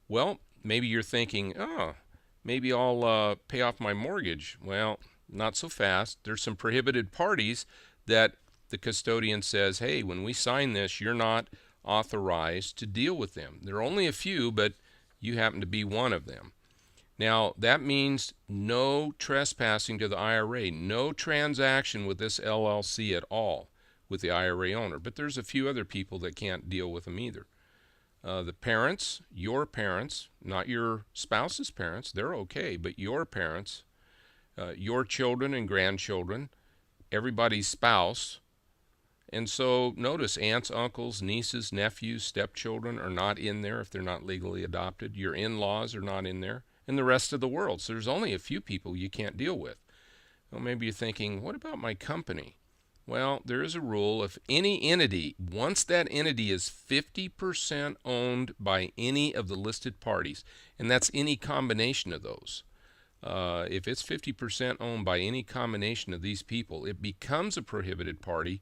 Well, maybe you're thinking, oh, maybe I'll pay off my mortgage. Well, not so fast. There's some prohibited parties that the custodian says, hey, when we sign this, you're not authorized to deal with them. There are only a few, but you happen to be one of them. Now, that means no trespassing to the IRA, no transaction with this LLC at all with the IRA owner. But there's a few other people that can't deal with them either. The parents, your parents, not your spouse's parents, they're okay, but your parents, your children and grandchildren, everybody's spouse. And so notice aunts, uncles, nieces, nephews, stepchildren are not in there if they're not legally adopted. Your in-laws are not in there, and the rest of the world. So there's only a few people you can't deal with. Well, maybe you're thinking, what about my company? Well, there is a rule. If any entity, once that entity is 50% owned by any of the listed parties, and that's any combination of those, if it's 50% owned by any combination of these people, it becomes a prohibited party,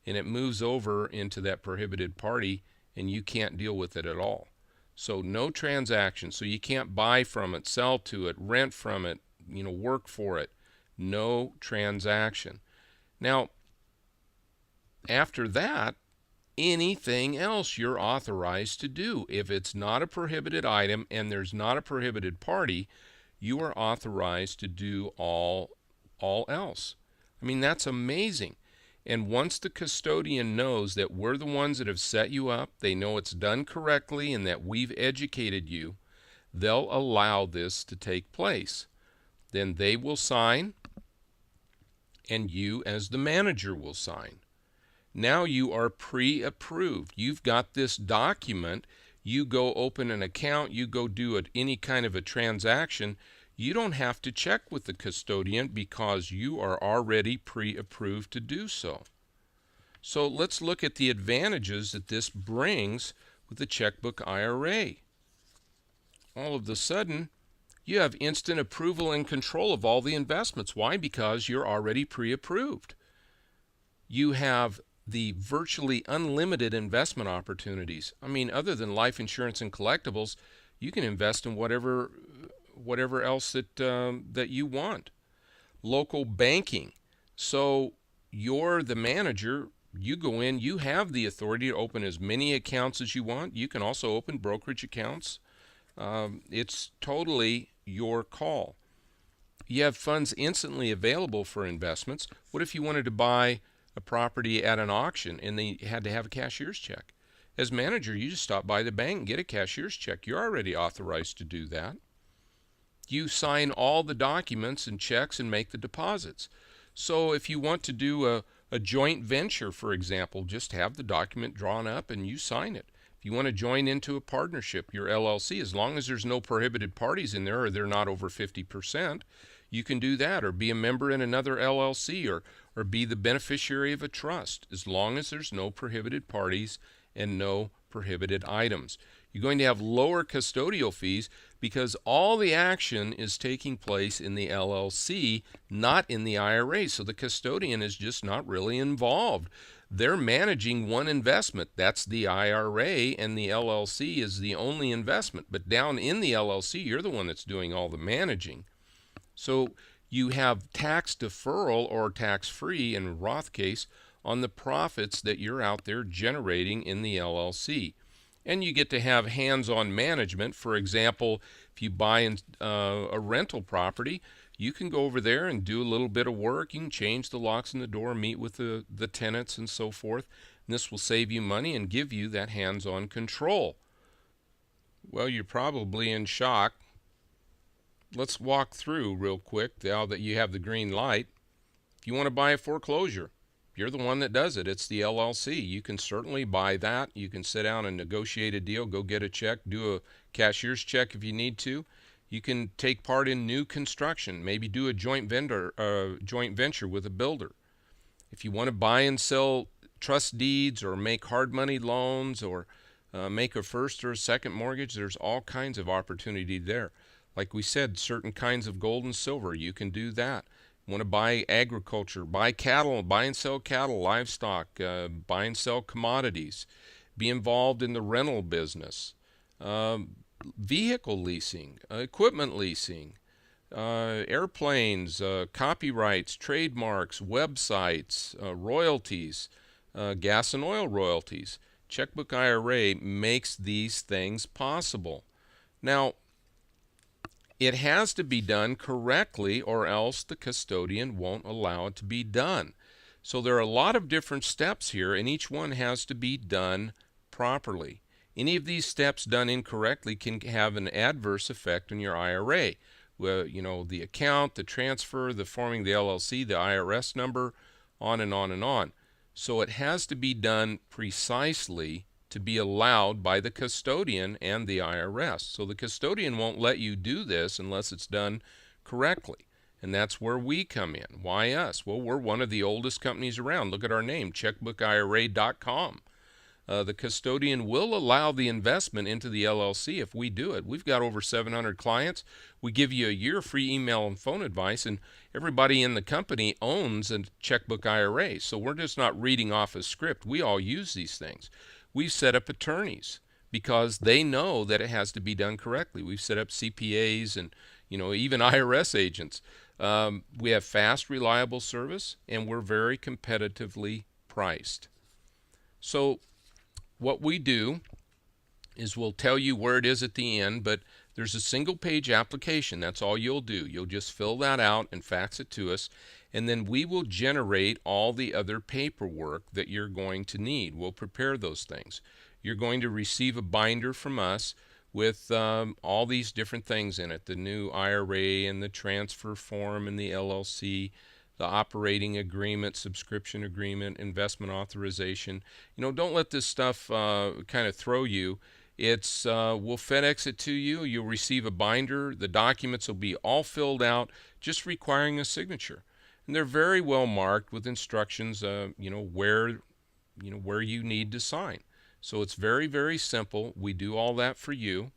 and it moves over into that prohibited party, and you can't deal with it at all. So no transaction. So you can't buy from it, sell to it, rent from it, work for it. No transaction. Now, after that, anything else you're authorized to do. If it's not a prohibited item and there's not a prohibited party, you are authorized to do all else. I mean, that's amazing. And once the custodian knows that we're the ones that have set you up, they know it's done correctly and that we've educated you, they'll allow this to take place. Then they will sign, and you as the manager will sign. Now you are pre-approved. You've got this document. You go open an account. You go do any kind of a transaction. You don't have to check with the custodian because you are already pre-approved to do so. So let's look at the advantages that this brings with the checkbook IRA. All of a sudden, you have instant approval and control of all the investments. Why? Because you're already pre-approved. You have the virtually unlimited investment opportunities. I mean, other than life insurance and collectibles, you can invest in whatever else that you want. Local banking. So you're the manager. You go in. You have the authority to open as many accounts as you want. You can also open brokerage accounts. It's totally your call. You have funds instantly available for investments. What if you wanted to buy a property at an auction and they had to have a cashier's check? As manager, you just stop by the bank and get a cashier's check. You're already authorized to do that. You sign all the documents and checks and make the deposits. So if you want to do a joint venture, for example, just have the document drawn up and you sign it. If you want to join into a partnership, your LLC, as long as there's no prohibited parties in there or they're not over 50%, you can do that, or be a member in another LLC, or be the beneficiary of a trust, as long as there's no prohibited parties and no prohibited items. You're going to have lower custodial fees because all the action is taking place in the LLC, not in the IRA. So the custodian is just not really involved. They're managing one investment. That's the IRA, and the LLC is the only investment. But down in the LLC, you're the one that's doing all the managing. So you have tax deferral or tax-free in Roth case on the profits that you're out there generating in the LLC. And you get to have hands-on management. For example, if you buy a rental property, you can go over there and do a little bit of work. You can change the locks in the door, meet with the tenants and so forth. And this will save you money and give you that hands-on control. Well, you're probably in shock. Let's walk through real quick now that you have the green light. If you want to buy a foreclosure, you're the one that does it. It's the LLC. You can certainly buy that. You can sit down and negotiate a deal, go get a check, do a cashier's check if you need to. You can take part in new construction, maybe do a joint venture with a builder. If you want to buy and sell trust deeds or make hard money loans or make a first or a second mortgage, there's all kinds of opportunity there. Like we said, certain kinds of gold and silver, you can do that. Want to buy agriculture, buy cattle, buy and sell cattle, livestock, buy and sell commodities, be involved in the rental business, vehicle leasing, equipment leasing, airplanes, copyrights, trademarks, websites, royalties, gas and oil royalties. Checkbook IRA makes these things possible. Now, it has to be done correctly or else the custodian won't allow it to be done. So there are a lot of different steps here, and each one has to be done properly. Any of these steps done incorrectly can have an adverse effect on your IRA. Well, the account, the transfer, the forming the LLC, the IRS number, on and on and on. So it has to be done precisely to be allowed by the custodian and the IRS. So the custodian won't let you do this unless it's done correctly. And that's where we come in. Why us? Well, we're one of the oldest companies around. Look at our name, checkbookira.com. The custodian will allow the investment into the LLC if we do it. We've got over 700 clients. We give you a year free email and phone advice, and everybody in the company owns a checkbook IRA. So we're just not reading off a script. We all use these things. We've set up attorneys because they know that it has to be done correctly. We've set up CPAs and even IRS agents. We have fast, reliable service, and we're very competitively priced. So what we do is we'll tell you where it is at the end, but there's a single page application. That's all you'll do. You'll just fill that out and fax it to us, and then we will generate all the other paperwork that you're going to need. We'll prepare those things. You're going to receive a binder from us with all these different things in it, the new IRA and the transfer form and the LLC, the operating agreement, subscription agreement, investment authorization. Don't let this stuff kind of throw you. We'll FedEx it to you. You'll receive a binder. The documents will be all filled out, just requiring a signature. And they're very well marked with instructions, where you need to sign. So it's very, very simple. We do all that for you.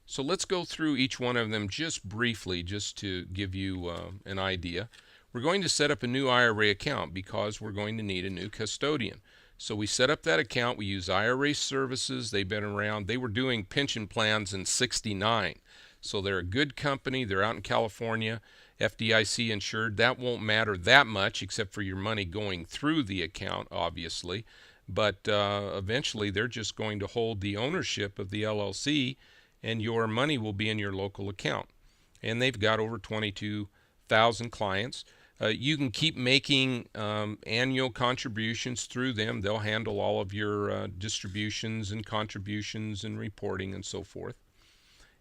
So let's go through each one of them just briefly, just to give you an idea. We're going to set up a new IRA account because we're going to need a new custodian. So we set up that account. We use IRA Services. They've been around. They were doing pension plans in '69. So they're a good company. They're out in California, FDIC insured. That won't matter that much except for your money going through the account, obviously. But eventually they're just going to hold the ownership of the LLC, and your money will be in your local account. And they've got over 22,000 clients. You can keep making annual contributions through them. They'll handle all of your distributions and contributions and reporting and so forth.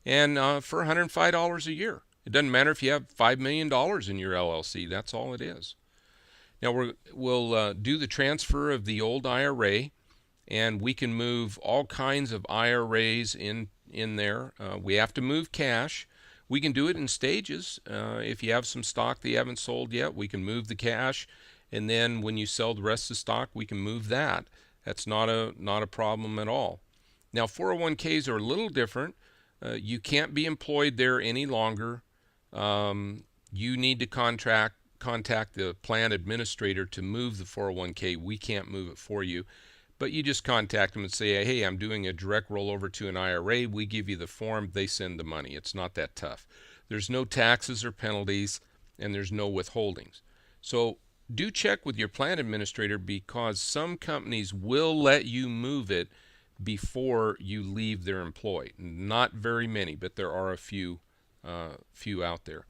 And for $105 a year. It doesn't matter if you have $5 million in your LLC. That's all it is. Now we'll do the transfer of the old IRA, and we can move all kinds of IRAs in there. We have to move cash. We can do it in stages. If you have some stock that you haven't sold yet, we can move the cash, and then when you sell the rest of the stock, we can move that. That's not a problem at all. Now 401ks are a little different. You can't be employed there any longer. You need to contact the plan administrator to move the 401k. We can't move it for you. But you just contact them and say, hey, I'm doing a direct rollover to an IRA. We give you the form. They send the money. It's not that tough. There's no taxes or penalties, and there's no withholdings. So do check with your plan administrator because some companies will let you move it before you leave their employ. Not very many, but there are a few out there.